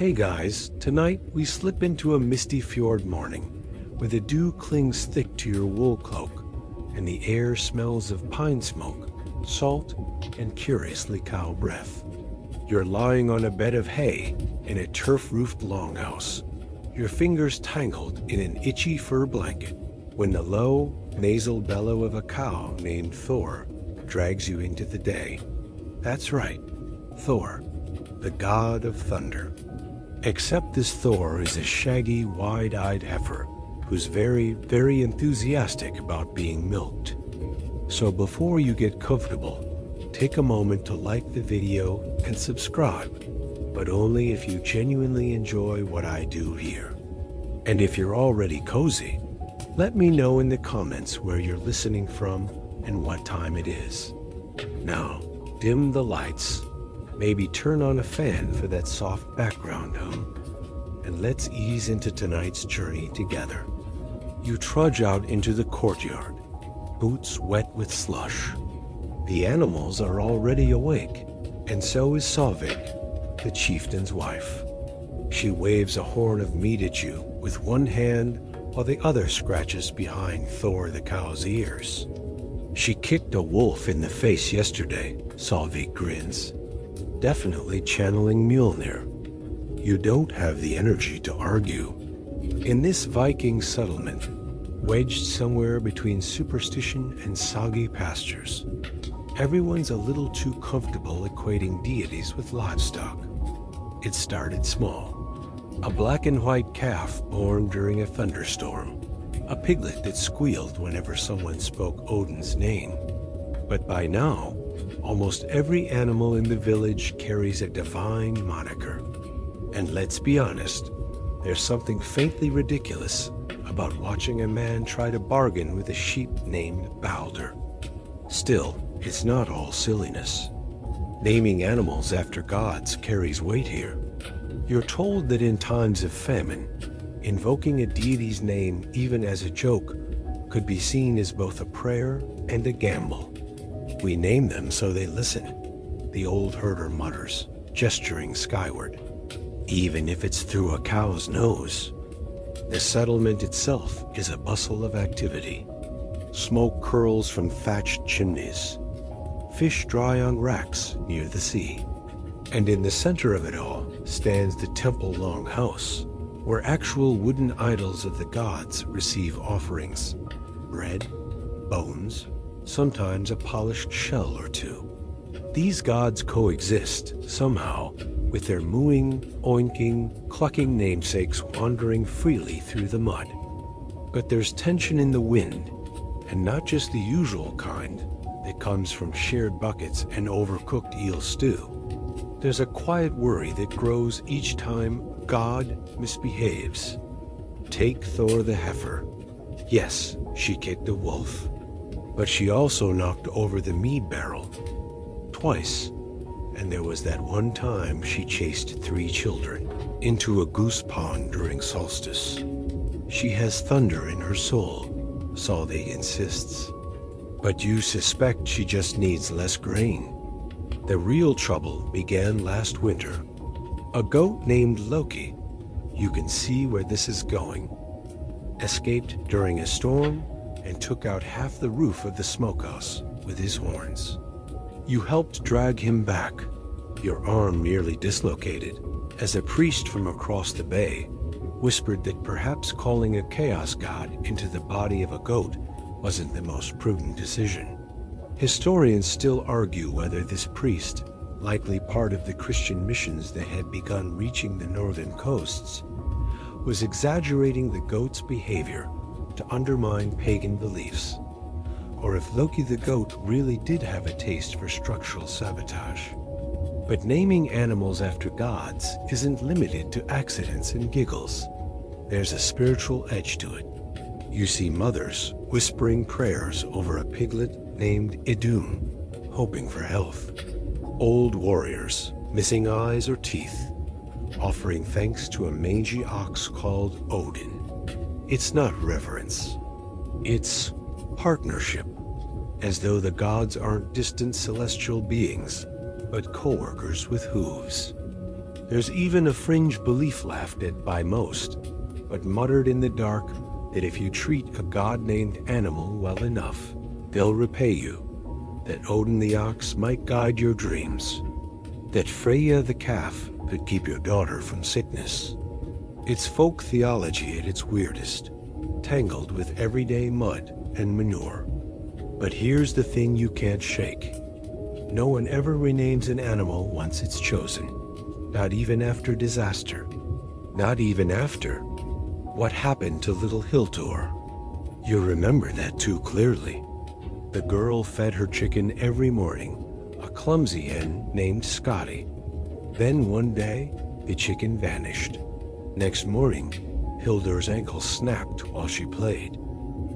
Hey guys, tonight we slip into a misty fjord morning where the dew clings thick to your wool cloak and the air smells of pine smoke, salt, and curiously cow breath. You're lying on a bed of hay in a turf-roofed longhouse, your fingers tangled in an itchy fur blanket when the low, nasal bellow of a cow named Thor drags you into the day. That's right, Thor, the god of thunder. Except this Thor is a shaggy, wide-eyed heifer who's very, very enthusiastic about being milked. So before you get comfortable, take a moment to like the video and subscribe, but only if you genuinely enjoy what I do here. And if you're already cozy, let me know in the comments where you're listening from and what time it is. Now, dim the lights, maybe turn on a fan for that soft background hum, and let's ease into tonight's journey together. You trudge out into the courtyard, boots wet with slush. The animals are already awake, and so is Solveig, the chieftain's wife. She waves a horn of meat at you with one hand while the other scratches behind Thor the cow's ears. She kicked a wolf in the face yesterday, Solveig grins. Definitely channeling Mjolnir. You don't have the energy to argue. In this Viking settlement, wedged somewhere between superstition and soggy pastures, everyone's a little too comfortable equating deities with livestock. It started small. A black and white calf born during a thunderstorm. A piglet that squealed whenever someone spoke Odin's name. But by now, almost every animal in the village carries a divine moniker. And let's be honest, there's something faintly ridiculous about watching a man try to bargain with a sheep named Balder. Still, it's not all silliness. Naming animals after gods carries weight here. You're told that in times of famine, invoking a deity's name even as a joke could be seen as both a prayer and a gamble. We name them so they listen, the old herder mutters, gesturing skyward, even if it's through a cow's nose. The settlement itself is a bustle of activity. Smoke curls from thatched chimneys. Fish dry on racks near the sea. And in the center of it all stands the temple longhouse, where actual wooden idols of the gods receive offerings. Bread, bones, sometimes a polished shell or two. These gods coexist, somehow, with their mooing, oinking, clucking namesakes wandering freely through the mud. But there's tension in the wind, and not just the usual kind that comes from shared buckets and overcooked eel stew. There's a quiet worry that grows each time God misbehaves. Take Thor the heifer. Yes, she kicked a wolf. But she also knocked over the mead barrel. Twice. And there was that one time she chased 3 children into a goose pond during solstice. She has thunder in her soul, Solveig insists. But you suspect she just needs less grain. The real trouble began last winter. A goat named Loki, you can see where this is going, escaped during a storm and took out half the roof of the smokehouse with his horns. You helped drag him back, your arm nearly dislocated, as a priest from across the bay whispered that perhaps calling a chaos god into the body of a goat wasn't the most prudent decision. Historians still argue whether this priest, likely part of the Christian missions that had begun reaching the northern coasts, was exaggerating the goat's behavior to undermine pagan beliefs, or if Loki the goat really did have a taste for structural sabotage. But naming animals after gods isn't limited to accidents and giggles. There's a spiritual edge to it. You see mothers whispering prayers over a piglet named Idun, hoping for health. Old warriors, missing eyes or teeth, offering thanks to a mangy ox called Odin. It's not reverence. It's partnership, as though the gods aren't distant celestial beings, but co-workers with hooves. There's even a fringe belief laughed at by most, but muttered in the dark, that if you treat a god-named animal well enough, they'll repay you. That Odin the ox might guide your dreams. That Freya the calf could keep your daughter from sickness. It's folk theology at its weirdest, tangled with everyday mud and manure. But here's the thing you can't shake. No one ever renames an animal once it's chosen. Not even after disaster. Not even after what happened to little Hildur. You remember that too clearly. The girl fed her chicken every morning, a clumsy hen named Scotty. Then one day, the chicken vanished. Next morning, Hildur's ankle snapped while she played.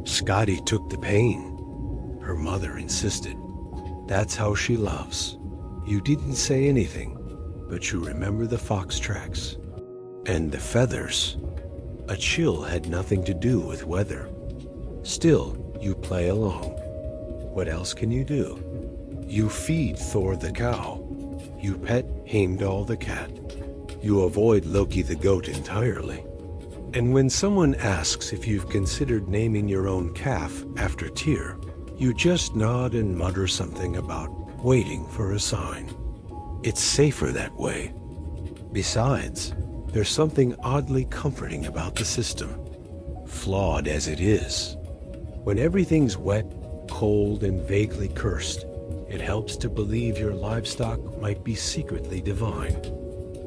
Scotty took the pain. Her mother insisted. That's how she loves. You didn't say anything, but you remember the fox tracks. And the feathers. A chill had nothing to do with weather. Still, you play along. What else can you do? You feed Thor the cow. You pet Heimdall the cat. You avoid Loki the goat entirely. And when someone asks if you've considered naming your own calf after Tyr, you just nod and mutter something about waiting for a sign. It's safer that way. Besides, there's something oddly comforting about the system, flawed as it is. When everything's wet, cold, and vaguely cursed, it helps to believe your livestock might be secretly divine.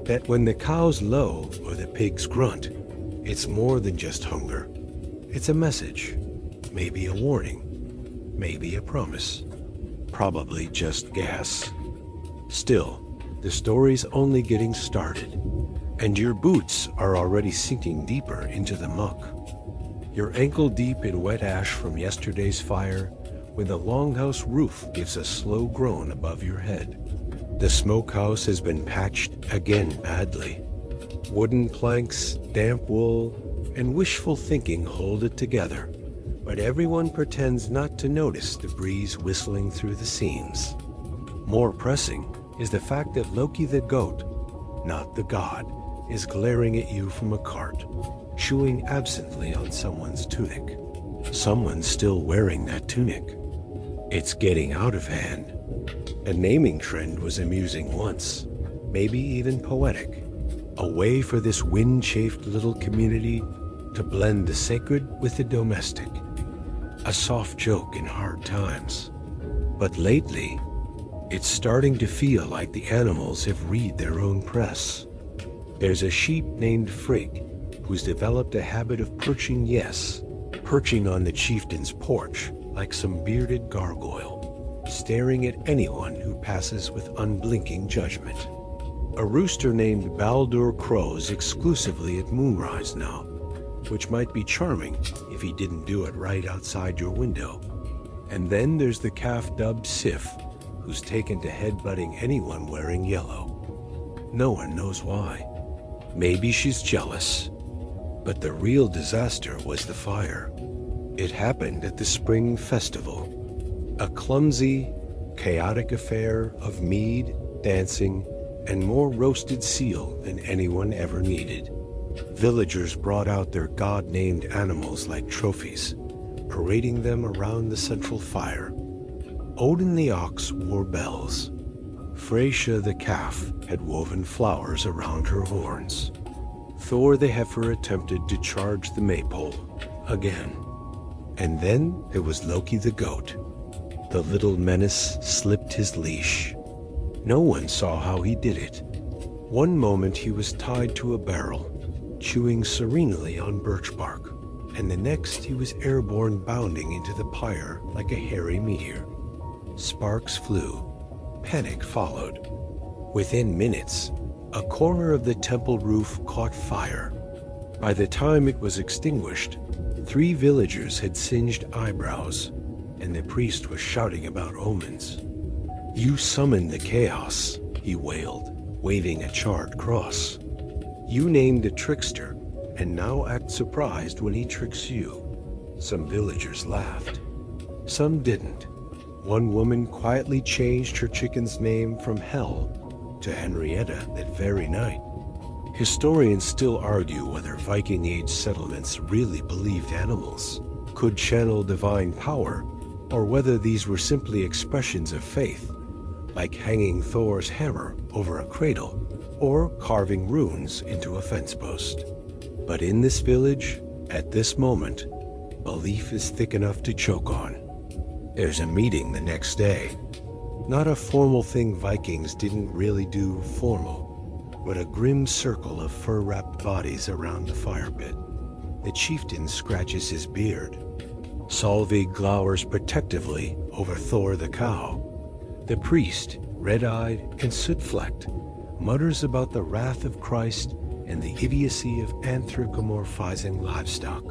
That when the cows low or the pigs grunt, it's more than just hunger. It's a message, maybe a warning, maybe a promise, probably just gas. Still, the story's only getting started, and your boots are already sinking deeper into the muck. You're ankle deep in wet ash from yesterday's fire when the longhouse roof gives a slow groan above your head. The smokehouse has been patched again badly. Wooden planks, damp wool, and wishful thinking hold it together, but everyone pretends not to notice the breeze whistling through the seams. More pressing is the fact that Loki the goat, not the god, is glaring at you from a cart, chewing absently on someone's tunic. Someone's still wearing that tunic. It's getting out of hand. A naming trend was amusing once, maybe even poetic. A way for this wind-chafed little community to blend the sacred with the domestic. A soft joke in hard times. But lately, it's starting to feel like the animals have read their own press. There's a sheep named Frigg who's developed a habit of perching on the chieftain's porch like some bearded gargoyle, staring at anyone who passes with unblinking judgment. A rooster named Baldur crows exclusively at moonrise now, which might be charming if he didn't do it right outside your window. And then there's the calf dubbed Sif, who's taken to headbutting anyone wearing yellow. No one knows why. Maybe she's jealous. But the real disaster was the fire. It happened at the spring festival. A clumsy, chaotic affair of mead, dancing, and more roasted seal than anyone ever needed. Villagers brought out their god-named animals like trophies, parading them around the central fire. Odin the ox wore bells. Freya the calf had woven flowers around her horns. Thor the heifer attempted to charge the maypole again. And then there was Loki the goat. The little menace slipped his leash. No one saw how he did it. One moment he was tied to a barrel, chewing serenely on birch bark, and the next he was airborne bounding into the pyre like a hairy meteor. Sparks flew. Panic followed. Within minutes, a corner of the temple roof caught fire. By the time it was extinguished, 3 villagers had singed eyebrows, and the priest was shouting about omens. "You summoned the chaos," he wailed, waving a charred cross. "You named a trickster, and now act surprised when he tricks you." Some villagers laughed. Some didn't. One woman quietly changed her chicken's name from Hel to Henrietta that very night. Historians still argue whether Viking Age settlements really believed animals could channel divine power, or whether these were simply expressions of faith, like hanging Thor's hammer over a cradle or carving runes into a fence post. But in this village, at this moment, belief is thick enough to choke on. There's a meeting the next day. Not a formal thing Vikings didn't really do formal, but a grim circle of fur-wrapped bodies around the fire pit. The chieftain scratches his beard. Solveig glowers protectively over Thor the cow. The priest, red-eyed and soot-flecked, mutters about the wrath of Christ and the idiocy of anthropomorphizing livestock.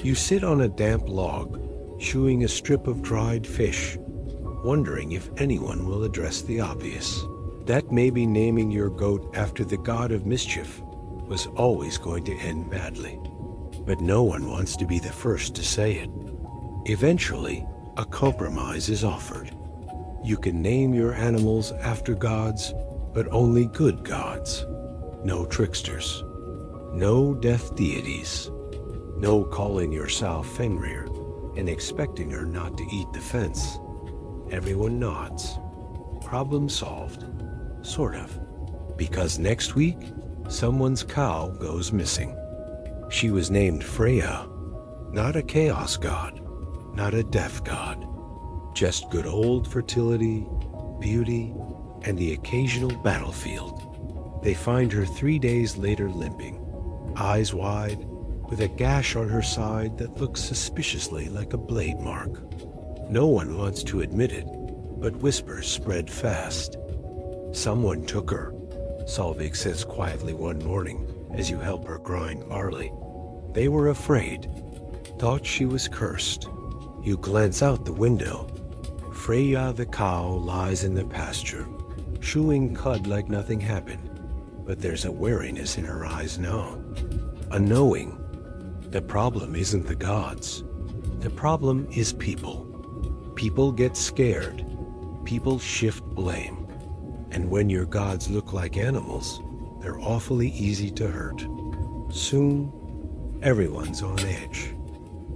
You sit on a damp log, chewing a strip of dried fish, wondering if anyone will address the obvious. That maybe naming your goat after the god of mischief was always going to end badly. But no one wants to be the first to say it. Eventually, a compromise is offered. You can name your animals after gods, but only good gods. No tricksters. No death deities. No calling yourself Fenrir and expecting her not to eat the fence. Everyone nods. Problem solved. Sort of. Because next week, someone's cow goes missing. She was named Freya. Not a chaos god. Not a death god. Just good old fertility, beauty, and the occasional battlefield. They find her 3 days later limping, eyes wide, with a gash on her side that looks suspiciously like a blade mark. No one wants to admit it, but whispers spread fast. Someone took her, Solveig says quietly one morning as you help her grind barley. They were afraid, thought she was cursed. You glance out the window. Freya the cow lies in the pasture, chewing cud like nothing happened, but there's a wariness in her eyes now. A knowing. The problem isn't the gods. The problem is people. People get scared. People shift blame. And when your gods look like animals, they're awfully easy to hurt. Soon, everyone's on edge.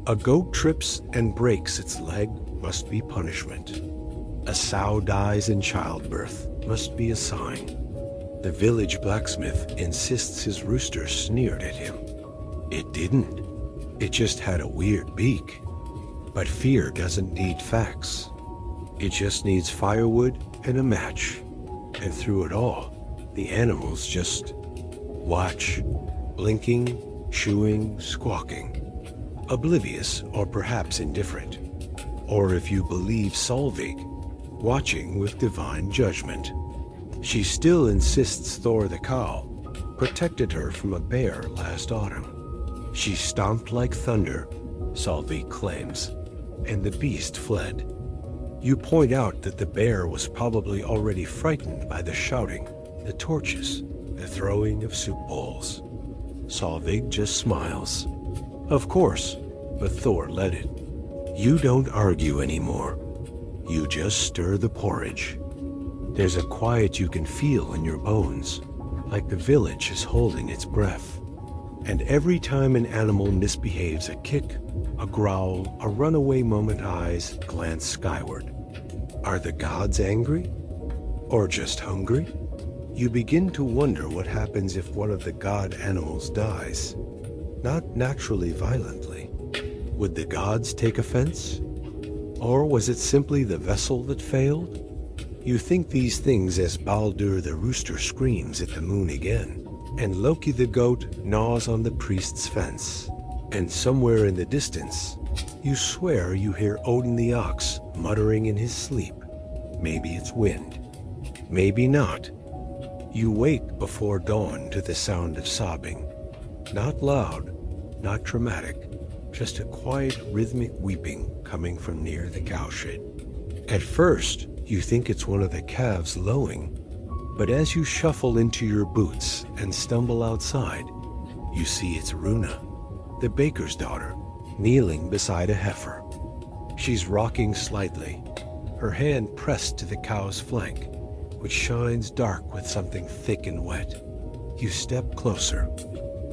A goat trips and breaks its leg must be punishment. A sow dies in childbirth must be a sign. The village blacksmith insists his rooster sneered at him. It didn't. It just had a weird beak. But fear doesn't need facts. It just needs firewood and a match. And through it all, the animals just watch, blinking, chewing, squawking. Oblivious or perhaps indifferent. Or if you believe Solveig, watching with divine judgment. She still insists Thor the cow protected her from a bear last autumn. She stomped like thunder, Solveig claims, and the beast fled. You point out that the bear was probably already frightened by the shouting, the torches, the throwing of soup bowls. Solveig just smiles. Of course, but Thor led it. You don't argue anymore. You just stir the porridge. There's a quiet you can feel in your bones, like the village is holding its breath. And every time an animal misbehaves, a kick, a growl, a runaway moment eyes glance skyward. Are the gods angry? Or just hungry? You begin to wonder what happens if one of the god animals dies. Not naturally violently. Would the gods take offense? Or was it simply the vessel that failed? You think these things as Baldur the rooster screams at the moon again, and Loki the goat gnaws on the priest's fence. And somewhere in the distance, you swear you hear Odin the ox muttering in his sleep. Maybe it's wind. Maybe not. You wake before dawn to the sound of sobbing. Not loud, not dramatic, just a quiet rhythmic weeping coming from near the cowshed. At first, you think it's one of the calves lowing, but as you shuffle into your boots and stumble outside, you see it's Runa, the baker's daughter, kneeling beside a heifer. She's rocking slightly, her hand pressed to the cow's flank, which shines dark with something thick and wet. You step closer.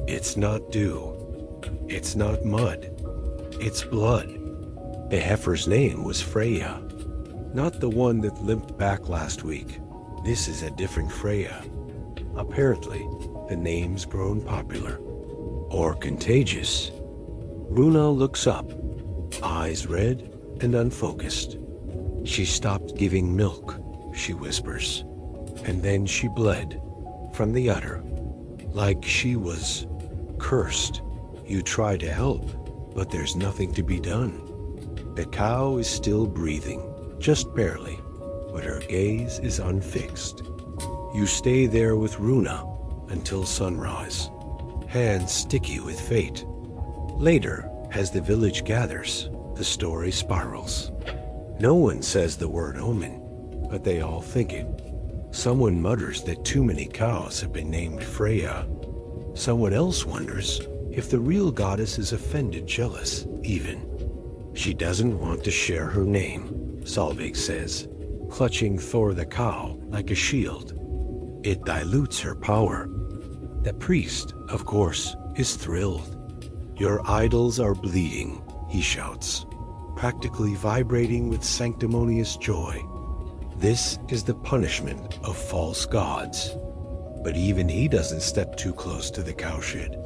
It's not dew. It's not mud. It's blood. The heifer's name was Freya, not the one that limped back last week. This is a different Freya. Apparently, the name's grown popular. Or contagious. Runa looks up, eyes red and unfocused. She stopped giving milk, she whispers, and then she bled from the udder, like she was cursed. You try to help, but there's nothing to be done. The cow is still breathing, just barely, but her gaze is unfixed. You stay there with Runa until sunrise, hands sticky with fate. Later, as the village gathers, the story spirals. No one says the word omen, but they all think it. Someone mutters that too many cows have been named Freya. Someone else wonders if the real goddess is offended, jealous, even. She doesn't want to share her name, Solveig says, clutching Thor the cow like a shield. It dilutes her power. The priest, of course, is thrilled. Your idols are bleeding, he shouts, practically vibrating with sanctimonious joy. This is the punishment of false gods. But even he doesn't step too close to the cowshed.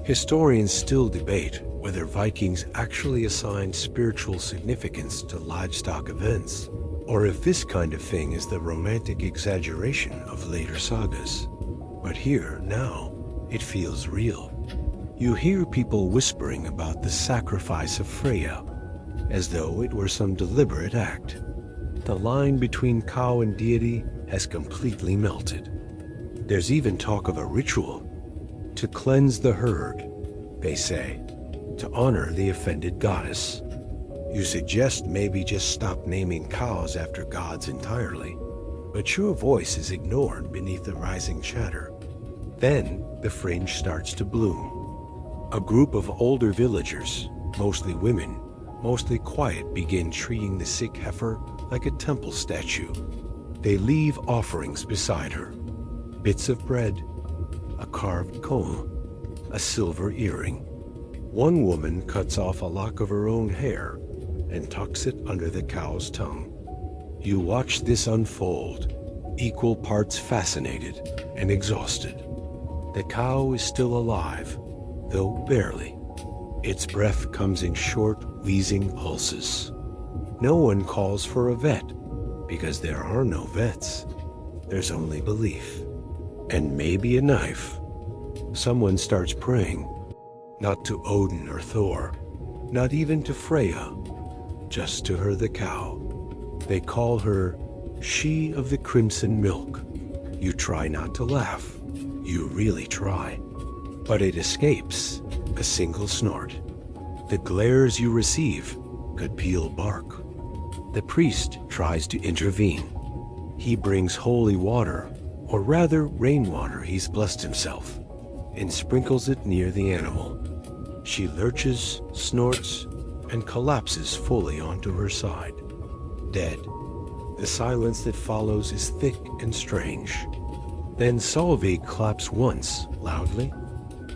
Historians still debate whether Vikings actually assigned spiritual significance to livestock events, or if this kind of thing is the romantic exaggeration of later sagas. But here, now, it feels real. You hear people whispering about the sacrifice of Freya, as though it were some deliberate act. The line between cow and deity has completely melted. There's even talk of a ritual to cleanse the herd, they say, to honor the offended goddess. You suggest maybe just stop naming cows after gods entirely, but your voice is ignored beneath the rising chatter. Then the fringe starts to bloom. A group of older villagers, mostly women, mostly quiet, begin treating the sick heifer like a temple statue. They leave offerings beside her, bits of bread, a carved comb, a silver earring. One woman cuts off a lock of her own hair and tucks it under the cow's tongue. You watch this unfold, equal parts fascinated and exhausted. The cow is still alive, though barely. Its breath comes in short, wheezing pulses. No one calls for a vet, because there are no vets. There's only belief. And maybe a knife. Someone starts praying, not to Odin or Thor, not even to Freya, just to her the cow. They call her she of the crimson milk. You try not to laugh. You really try. But it escapes, a single snort. The glares you receive could peel bark. The priest tries to intervene. He brings holy water, or rather rainwater he's blessed himself, and sprinkles it near the animal. She lurches, snorts, and collapses fully onto her side, dead. The silence that follows is thick and strange. Then Solveig claps once, loudly.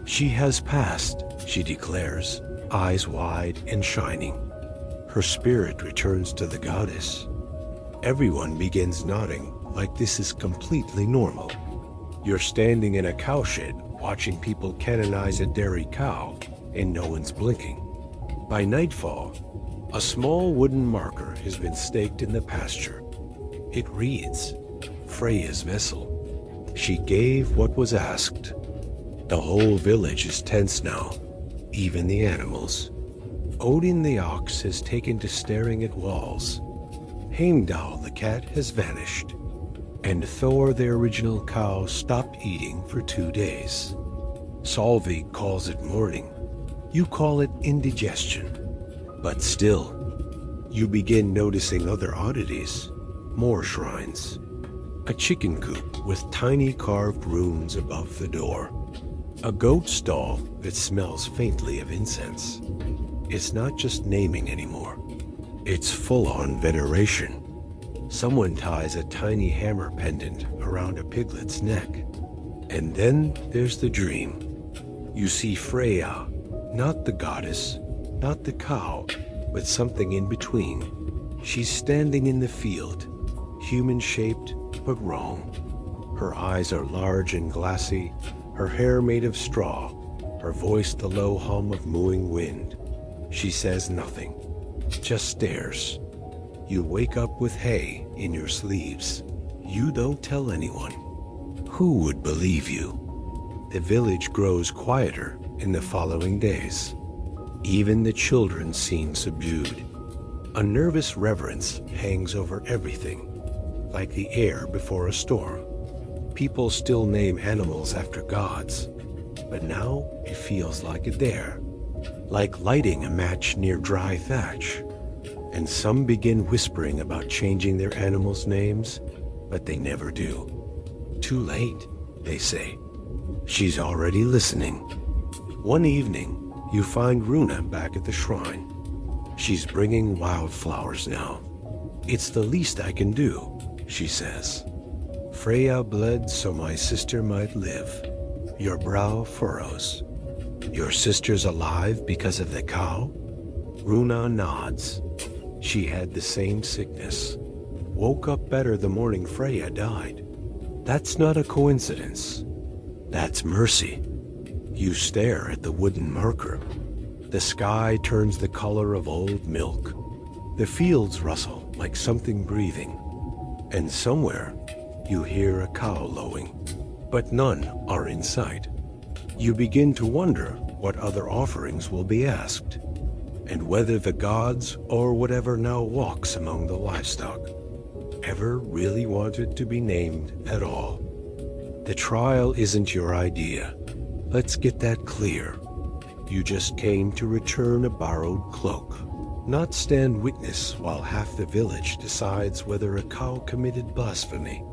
She has passed, she declares, eyes wide and shining. Her spirit returns to the goddess. Everyone begins nodding like this is completely normal. You're standing in a cowshed watching people canonize a dairy cow, and no one's blinking. By nightfall, a small wooden marker has been staked in the pasture. It reads, Freya's vessel. She gave what was asked. The whole village is tense now, even the animals. Odin the ox has taken to staring at walls. Heimdall the cat has vanished. And Thor the original cow stopped eating for 2 days. Solveig calls it mourning. You call it indigestion. But still, you begin noticing other oddities, more shrines. A chicken coop with tiny carved runes above the door. A goat stall that smells faintly of incense. It's not just naming anymore. It's full-on veneration. Someone ties a tiny hammer pendant around a piglet's neck. And then there's the dream. You see Freya, not the goddess, not the cow, but something in between. She's standing in the field, human-shaped but wrong. Her eyes are large and glassy, her hair made of straw, her voice the low hum of mooing wind. She says nothing, just stares. You wake up with hay in your sleeves. You don't tell anyone. Who would believe you? The village grows quieter in the following days. Even the children seem subdued. A nervous reverence hangs over everything, like the air before a storm. People still name animals after gods, but now it feels like a dare, like lighting a match near dry thatch. And some begin whispering about changing their animals' names, but they never do. Too late, they say. She's already listening. One evening, you find Runa back at the shrine. She's bringing wildflowers now. It's the least I can do, she says. Freya bled so my sister might live. Your brow furrows. Your sister's alive because of the cow? Runa nods. She had the same sickness. Woke up better the morning Freya died. That's not a coincidence. That's mercy. You stare at the wooden marker. The sky turns the color of old milk. The fields rustle like something breathing. And somewhere, you hear a cow lowing. But none are in sight. You begin to wonder what other offerings will be asked, and whether the gods, or whatever now walks among the livestock, ever really wanted to be named at all. The trial isn't your idea. Let's get that clear. You just came to return a borrowed cloak, not stand witness while half the village decides whether a cow committed blasphemy.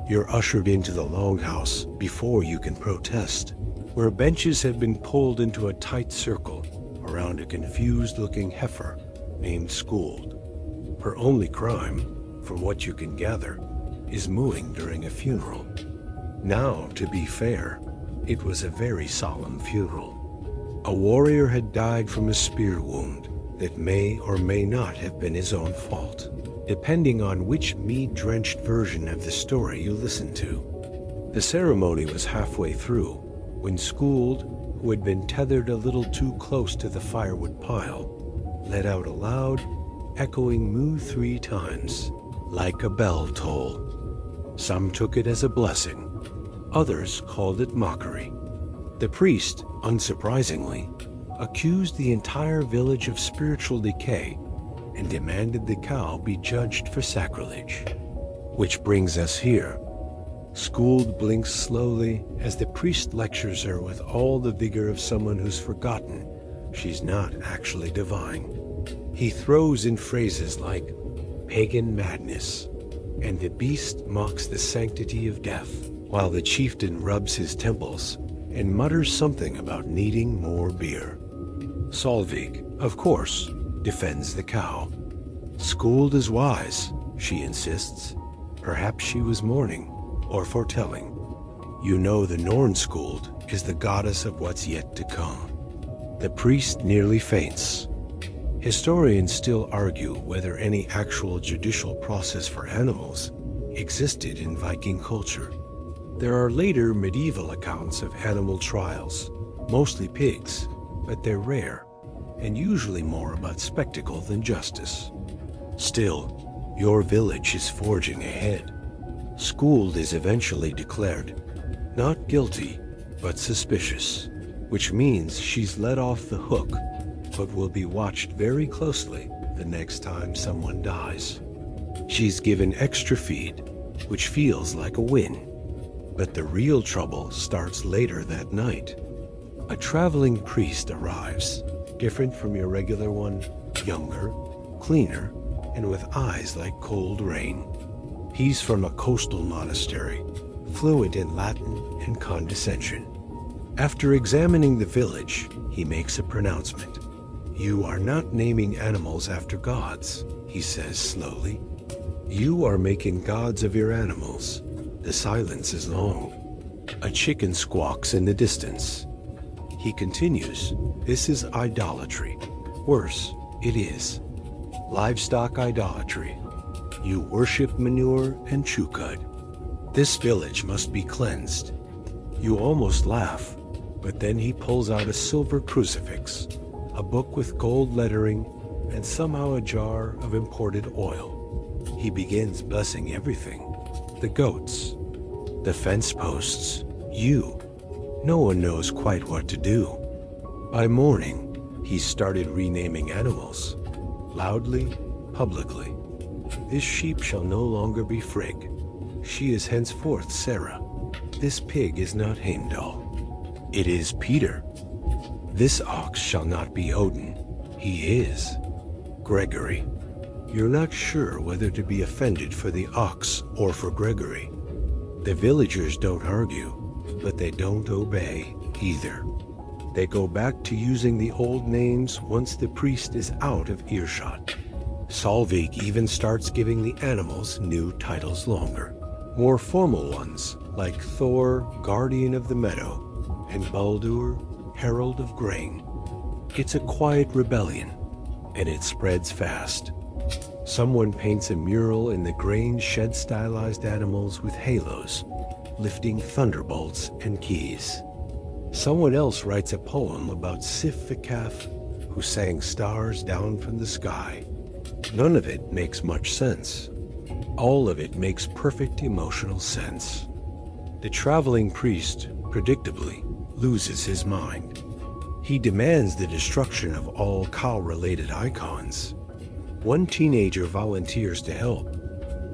You're ushered into the longhouse before you can protest, where benches have been pulled into a tight circle around a confused-looking heifer named Skuld. Her only crime, from what you can gather, is mooing during a funeral. Now, to be fair, it was a very solemn funeral. A warrior had died from a spear wound that may or may not have been his own fault, depending on which mead-drenched version of the story you listen to. The ceremony was halfway through when Skuld, who had been tethered a little too close to the firewood pile, let out a loud, echoing moo 3 times, like a bell toll. Some took it as a blessing. Others called it mockery. The priest, unsurprisingly, accused the entire village of spiritual decay and demanded the cow be judged for sacrilege. Which brings us here. Skuld blinks slowly as the priest lectures her with all the vigor of someone who's forgotten she's not actually divine. He throws in phrases like pagan madness, and the beast mocks the sanctity of death, while the chieftain rubs his temples and mutters something about needing more beer. Solvik, of course, defends the cow. Skuld is wise, she insists. Perhaps she was mourning or foretelling. You know the Norse Skuld is the goddess of what's yet to come. The priest nearly faints. Historians still argue whether any actual judicial process for animals existed in Viking culture. There are later medieval accounts of animal trials, mostly pigs, but they're rare, and usually more about spectacle than justice. Still, your village is forging ahead. Skuld is eventually declared not guilty, but suspicious, which means she's let off the hook, but will be watched very closely the next time someone dies. She's given extra feed, which feels like a win. But the real trouble starts later that night. A traveling priest arrives, different from your regular one, younger, cleaner, and with eyes like cold rain. He's from a coastal monastery, fluent in Latin and condescension. After examining the village, he makes a pronouncement. You are not naming animals after gods, he says slowly. You are making gods of your animals. The silence is long. A chicken squawks in the distance. He continues, "This is idolatry. Worse, it is. Livestock idolatry. You worship manure and chukad. This village must be cleansed." You almost laugh, but then he pulls out a silver crucifix, a book with gold lettering, and somehow a jar of imported oil. He begins blessing everything. The goats, the fence posts, you. No one knows quite what to do. By morning, he started renaming animals, loudly, publicly. This sheep shall no longer be Frigg. She is henceforth Sarah. This pig is not Heimdall. It is Peter. This ox shall not be Odin. He is Gregory. You're not sure whether to be offended for the ox or for Gregory. The villagers don't argue, but they don't obey either. They go back to using the old names once the priest is out of earshot. Solvik even starts giving the animals new titles longer. More formal ones, like Thor, Guardian of the Meadow, and Baldur, Herald of Grain. It's a quiet rebellion, and it spreads fast. Someone paints a mural in the grain shed stylized animals with halos, lifting thunderbolts and keys. Someone else writes a poem about Sif the calf, who sang stars down from the sky. None of it makes much sense. All of it makes perfect emotional sense. The traveling priest, predictably, loses his mind. He demands the destruction of all cow-related icons. One teenager volunteers to help,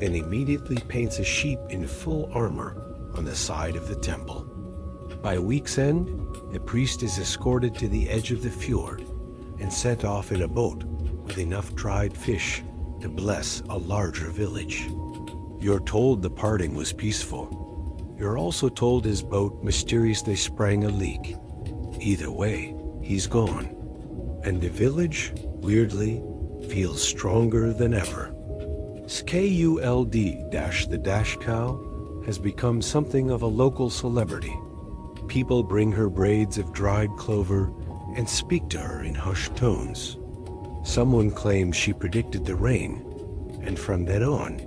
and immediately paints a sheep in full armor on the side of the temple. By week's end, the priest is escorted to the edge of the fjord and sent off in a boat with enough dried fish to bless a larger village. You're told the parting was peaceful. You're also told his boat mysteriously sprang a leak. Either way, he's gone. And the village, weirdly, feels stronger than ever. Skuld-the cow has become something of a local celebrity. People bring her braids of dried clover and speak to her in hushed tones. Someone claims she predicted the rain, and from then on,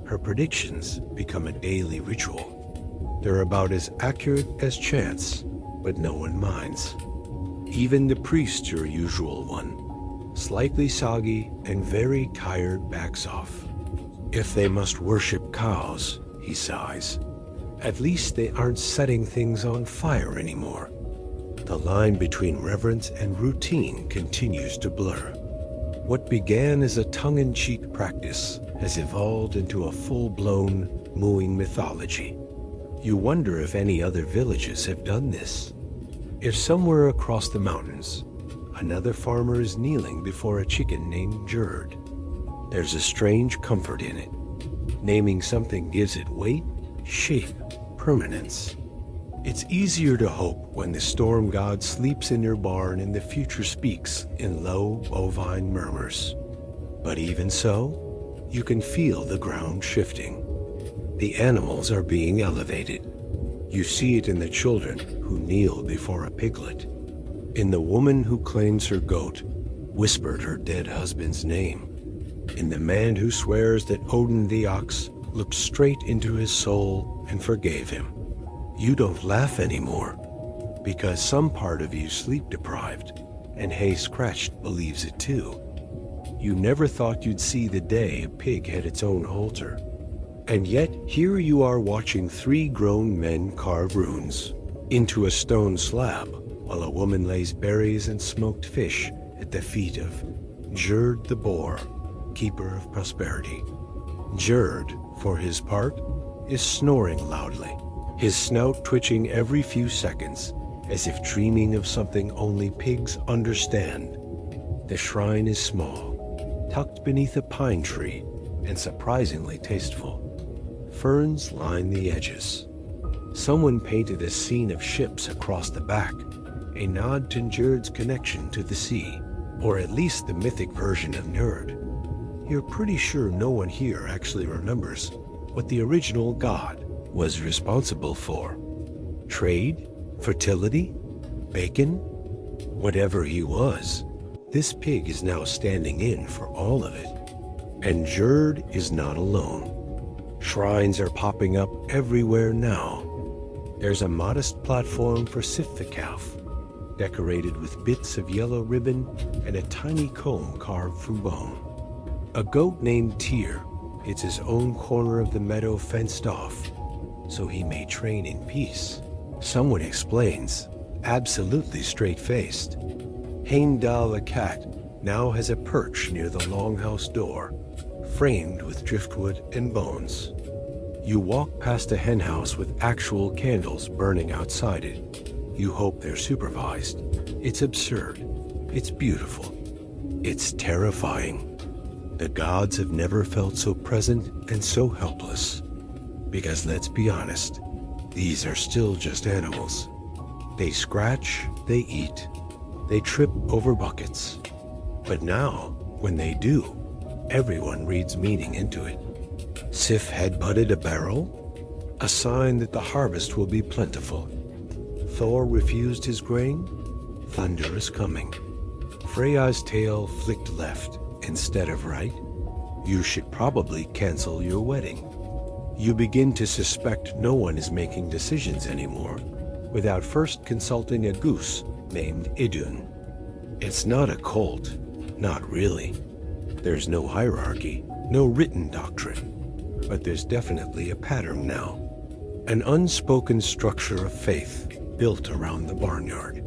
her predictions become a daily ritual. They're about as accurate as chance, but no one minds. Even the priest, your usual one, slightly soggy and very tired, backs off. If they must worship cows, he sighs, at least they aren't setting things on fire anymore. The line between reverence and routine continues to blur. What began as a tongue-in-cheek practice has evolved into a full-blown, mooing mythology. You wonder if any other villages have done this. If somewhere across the mountains, another farmer is kneeling before a chicken named Gerd. There's a strange comfort in it. Naming something gives it weight, shape, permanence. It's easier to hope when the storm god sleeps in your barn and the future speaks in low bovine murmurs. But even so, you can feel the ground shifting. The animals are being elevated. You see it in the children who kneel before a piglet, in the woman who claims her goat whispered her dead husband's name, in the man who swears that Odin the ox looked straight into his soul and forgave him. You don't laugh anymore, because some part of you sleep-deprived, and Hey Scratched believes it too. You never thought you'd see the day a pig had its own altar. And yet, here you are watching 3 grown men carve runes into a stone slab, while a woman lays berries and smoked fish at the feet of Gerd the boar, keeper of prosperity. Gerd, for his part, is snoring loudly, his snout twitching every few seconds, as if dreaming of something only pigs understand. The shrine is small, tucked beneath a pine tree, and surprisingly tasteful. Ferns line the edges. Someone painted a scene of ships across the back, a nod to Njerd's connection to the sea, or at least the mythic version of Njerd. You're pretty sure no one here actually remembers what the original god was responsible for. Trade? Fertility? Bacon? Whatever he was, this pig is now standing in for all of it. And Gerd is not alone. Shrines are popping up everywhere now. There's a modest platform for Sif the calf, decorated with bits of yellow ribbon and a tiny comb carved from bone. A goat named Tyr gets his own corner of the meadow fenced off, so he may train in peace. Someone explains, absolutely straight-faced. Heimdall the cat now has a perch near the longhouse door, framed with driftwood and bones. You walk past a henhouse with actual candles burning outside it. You hope they're supervised. It's absurd. It's beautiful. It's terrifying. The gods have never felt so present and so helpless. Because let's be honest, these are still just animals. They scratch, they eat, they trip over buckets. But now, when they do, everyone reads meaning into it. Sif headbutted a barrel, a sign that the harvest will be plentiful. Thor refused his grain, thunder is coming. Freya's tail flicked left instead of right. You should probably cancel your wedding. You begin to suspect no one is making decisions anymore without first consulting a goose named Idun. It's not a cult, not really. There's no hierarchy, no written doctrine. But there's definitely a pattern now. An unspoken structure of faith built around the barnyard.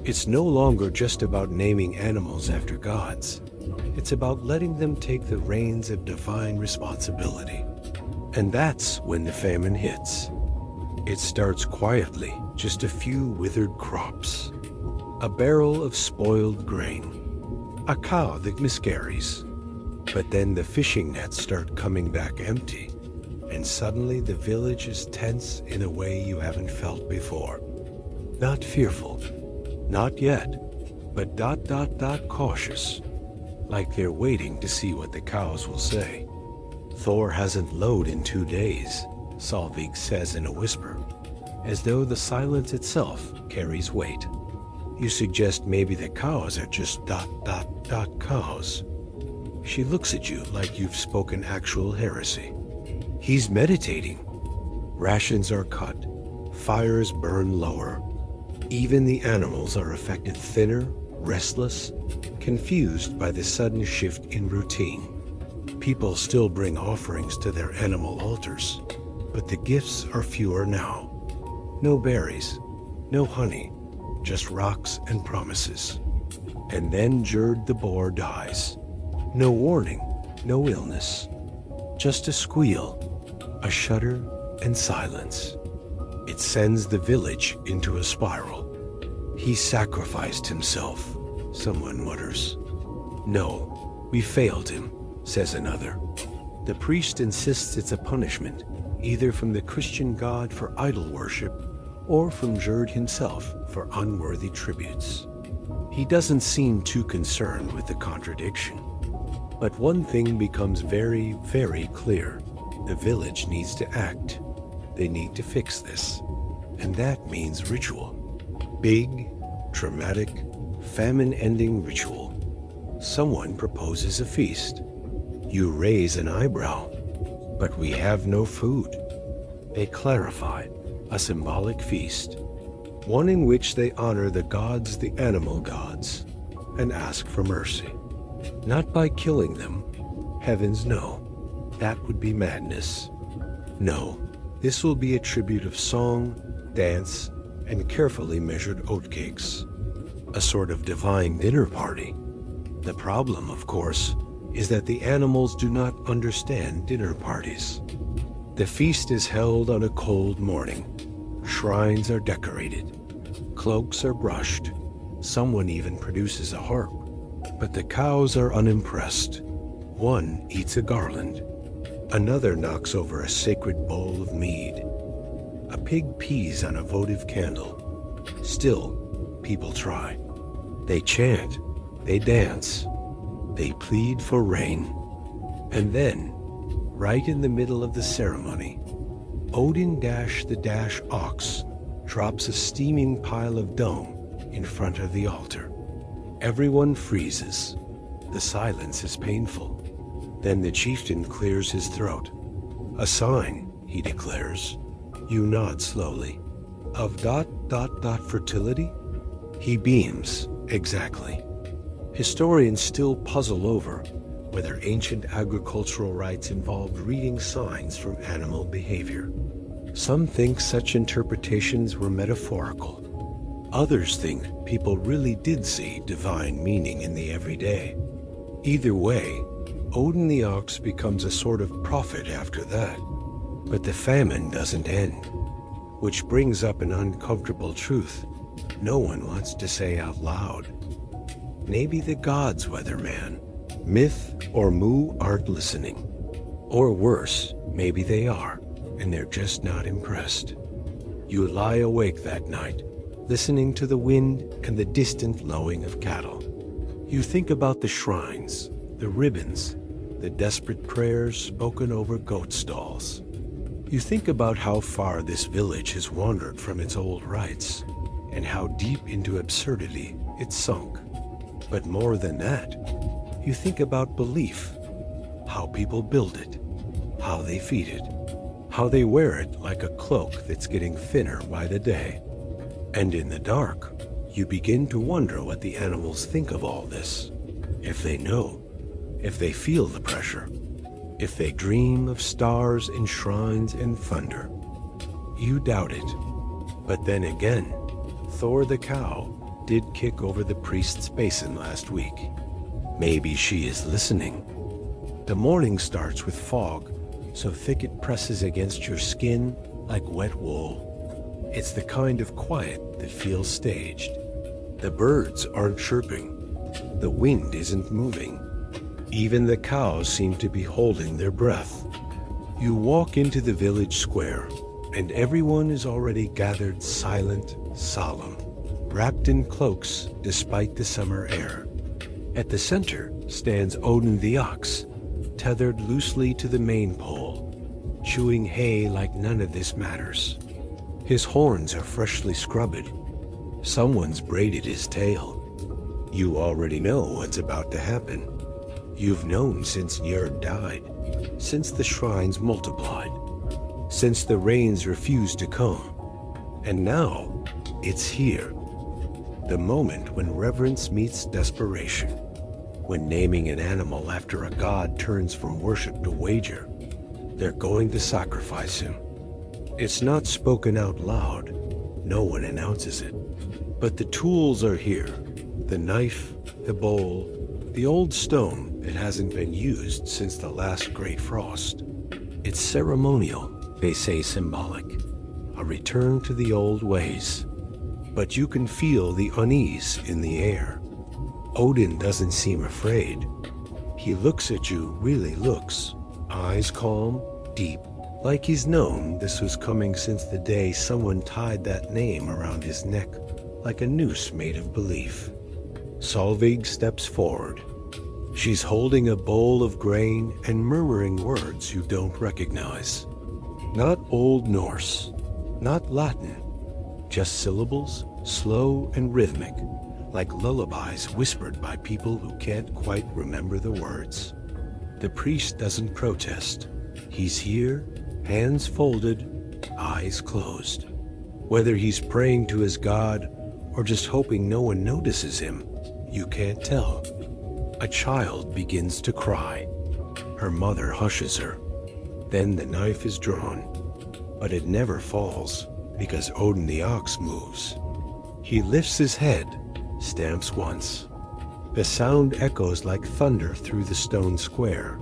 It's no longer just about naming animals after gods. It's about letting them take the reins of divine responsibility. And that's when the famine hits. It starts quietly, just a few withered crops. A barrel of spoiled grain. A cow that miscarries. But then the fishing nets start coming back empty. And suddenly the village is tense in a way you haven't felt before. Not fearful. Not yet. But ... cautious. Like they're waiting to see what the cows will say. Thor hasn't lowed in 2 days, Solvig says in a whisper, as though the silence itself carries weight. You suggest maybe the cows are just ... cows. She looks at you like you've spoken actual heresy. He's meditating. Rations are cut, fires burn lower. Even the animals are affected thinner, restless, confused by the sudden shift in routine. People still bring offerings to their animal altars, but the gifts are fewer now. No berries, no honey, just rocks and promises. And then Gerd the boar dies. No warning, no illness. Just a squeal, a shudder, and silence. It sends the village into a spiral. He sacrificed himself, someone mutters. No, we failed him, says another. The priest insists it's a punishment, either from the Christian god for idol worship, or from Gerd himself for unworthy tributes. He doesn't seem too concerned with the contradiction. But one thing becomes very, very clear. The village needs to act. They need to fix this. And that means ritual. Big, dramatic, famine-ending ritual. Someone proposes a feast. You raise an eyebrow. But we have no food. They clarify. A symbolic feast. One in which they honor the gods, the animal gods, and ask for mercy. Not by killing them. Heavens, no. That would be madness. No, this will be a tribute of song, dance, and carefully measured oatcakes. A sort of divine dinner party. The problem, of course, is that the animals do not understand dinner parties. The feast is held on a cold morning. Shrines are decorated. Cloaks are brushed. Someone even produces a harp. But the cows are unimpressed. One eats a garland. Another knocks over a sacred bowl of mead. A pig pees on a votive candle. Still, people try. They chant. They dance. They plead for rain. And then, right in the middle of the ceremony, Odin the ox drops a steaming pile of dough in front of the altar. Everyone freezes. The silence is painful. Then the chieftain clears his throat. "A sign," he declares. You nod slowly. "Of fertility?" He beams. "Exactly." Historians still puzzle over whether ancient agricultural rites involved reading signs from animal behavior. Some think such interpretations were metaphorical. Others think people really did see divine meaning in the everyday. Either way, Odin the ox becomes a sort of prophet after that. But the famine doesn't end, which brings up an uncomfortable truth no one wants to say out loud. Maybe the gods, weatherman, myth or Mu, aren't listening. Or worse, maybe they are, and they're just not impressed. You lie awake that night, listening to the wind and the distant lowing of cattle. You think about the shrines, the ribbons, the desperate prayers spoken over goat stalls. You think about how far this village has wandered from its old rites, and how deep into absurdity it's sunk. But more than that, you think about belief, how people build it, how they feed it, how they wear it like a cloak that's getting thinner by the day. And in the dark, you begin to wonder what the animals think of all this. If they know, if they feel the pressure, if they dream of stars and shrines and thunder. You doubt it. But then again, Thor the cow did kick over the priest's basin last week. Maybe she is listening. The morning starts with fog, so thick it presses against your skin like wet wool. It's the kind of quiet that feels staged. The birds aren't chirping. The wind isn't moving. Even the cows seem to be holding their breath. You walk into the village square, and everyone is already gathered silent, solemn, wrapped in cloaks despite the summer air. At the center stands Odin the ox, tethered loosely to the main pole, chewing hay like none of this matters. His horns are freshly scrubbed. Someone's braided his tail. You already know what's about to happen. You've known since Njord died, since the shrines multiplied, since the rains refused to come. And now, it's here. The moment when reverence meets desperation. When naming an animal after a god turns from worship to wager. They're going to sacrifice him. It's not spoken out loud. No one announces it. But the tools are here. The knife, the bowl, the old stone that hasn't been used since the last great frost. It's ceremonial, they say symbolic. A return to the old ways. But you can feel the unease in the air. Odin doesn't seem afraid. He looks at you, really looks. Eyes calm, deep, like he's known this was coming since the day someone tied that name around his neck, like a noose made of belief. Solveig steps forward. She's holding a bowl of grain and murmuring words you don't recognize. Not Old Norse, not Latin, just syllables, slow and rhythmic, like lullabies whispered by people who can't quite remember the words. The priest doesn't protest. He's here, hands folded, eyes closed. Whether he's praying to his god or just hoping no one notices him, you can't tell. A child begins to cry. Her mother hushes her. Then the knife is drawn. But it never falls, because Odin the ox moves. He lifts his head, stamps once. The sound echoes like thunder through the stone square.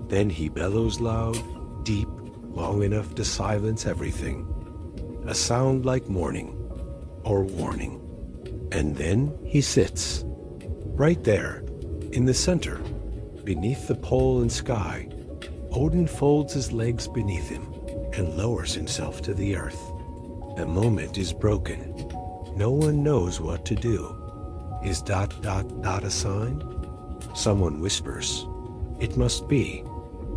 Then he bellows loud, deep, long enough to silence everything. A sound like mourning, or warning. And then he sits. Right there, in the center, beneath the pole and sky, Odin folds his legs beneath him and lowers himself to the earth. The moment is broken. No one knows what to do. Is ... a sign? Someone whispers. It must be.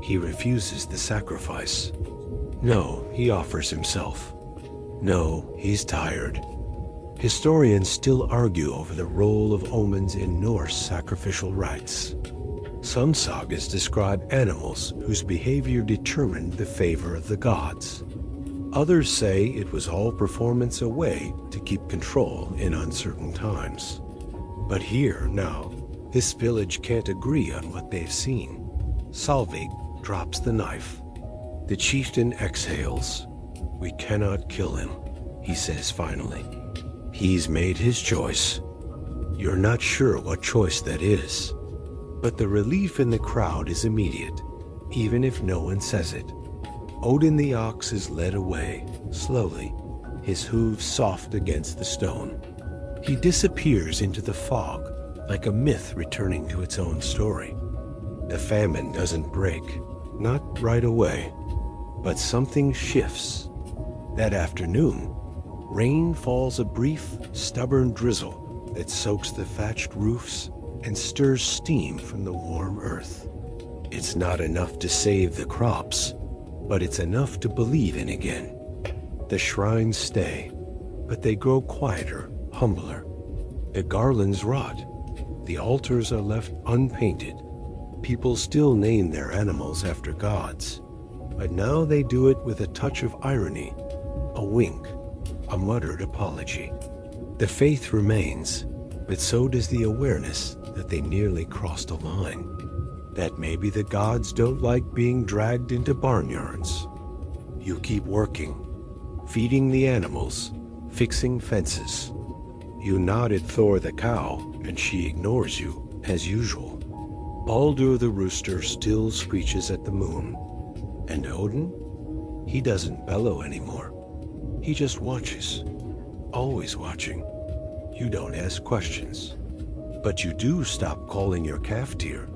He refuses the sacrifice. No, he offers himself. No, he's tired. Historians still argue over the role of omens in Norse sacrificial rites. Some sagas describe animals whose behavior determined the favor of the gods. Others say it was all performance a way to keep control in uncertain times. But here, now, this village can't agree on what they've seen. Salvig drops the knife. The chieftain exhales. "We cannot kill him," he says finally. "He's made his choice." You're not sure what choice that is. But the relief in the crowd is immediate, even if no one says it. Odin the ox is led away, slowly, his hooves soft against the stone. He disappears into the fog, like a myth returning to its own story. The famine doesn't break, not right away, but something shifts. That afternoon, rain falls, a brief, stubborn drizzle that soaks the thatched roofs and stirs steam from the warm earth. It's not enough to save the crops, but it's enough to believe in again. The shrines stay, but they grow quieter, humbler. The garlands rot. The altars are left unpainted. People still name their animals after gods, but now they do it with a touch of irony, a wink, a muttered apology. The faith remains, but so does the awareness that they nearly crossed a line. That maybe the gods don't like being dragged into barnyards. You keep working, feeding the animals, fixing fences. You nod at Thor the cow, and she ignores you, as usual. Baldur the rooster still screeches at the moon. And Odin? He doesn't bellow anymore. He just watches, always watching. You don't ask questions, but you do stop calling your calf dear,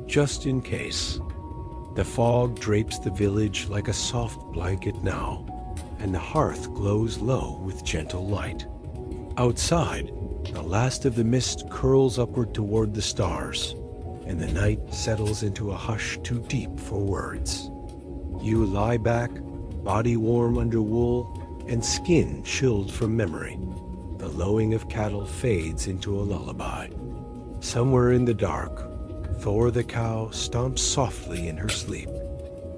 just in case. The fog drapes the village like a soft blanket now, and the hearth glows low with gentle light. Outside, the last of the mist curls upward toward the stars, and the night settles into a hush too deep for words. You lie back, body warm under wool, and skin chilled from memory. The lowing of cattle fades into a lullaby. Somewhere in the dark, Thor the cow stomps softly in her sleep.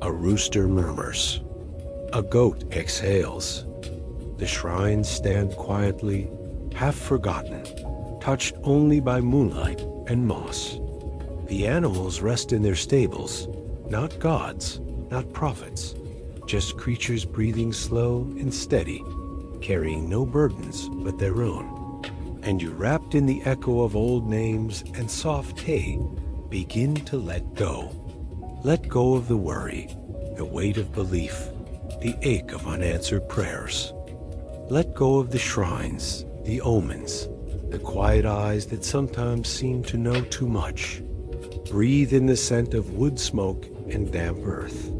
A rooster murmurs. A goat exhales. The shrines stand quietly, half forgotten, touched only by moonlight and moss. The animals rest in their stables, not gods, not prophets, just creatures breathing slow and steady, carrying no burdens but their own. And you, wrapped in the echo of old names and soft hay, begin to let go. Let go of the worry, the weight of belief, the ache of unanswered prayers. Let go of the shrines, the omens, the quiet eyes that sometimes seem to know too much. Breathe in the scent of wood smoke and damp earth.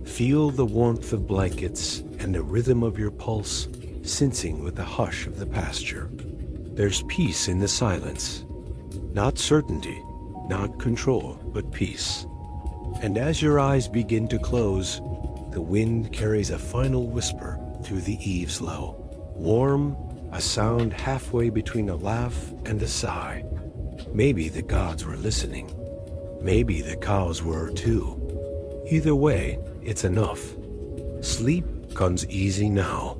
Feel the warmth of blankets and the rhythm of your pulse sensing with the hush of the pasture. There's peace in the silence. Not certainty, not control, but peace. And as your eyes begin to close, the wind carries a final whisper through the eaves low. Warm, a sound halfway between a laugh and a sigh. Maybe the gods were listening. Maybe the cows were too. Either way, it's enough. Sleep comes easy now.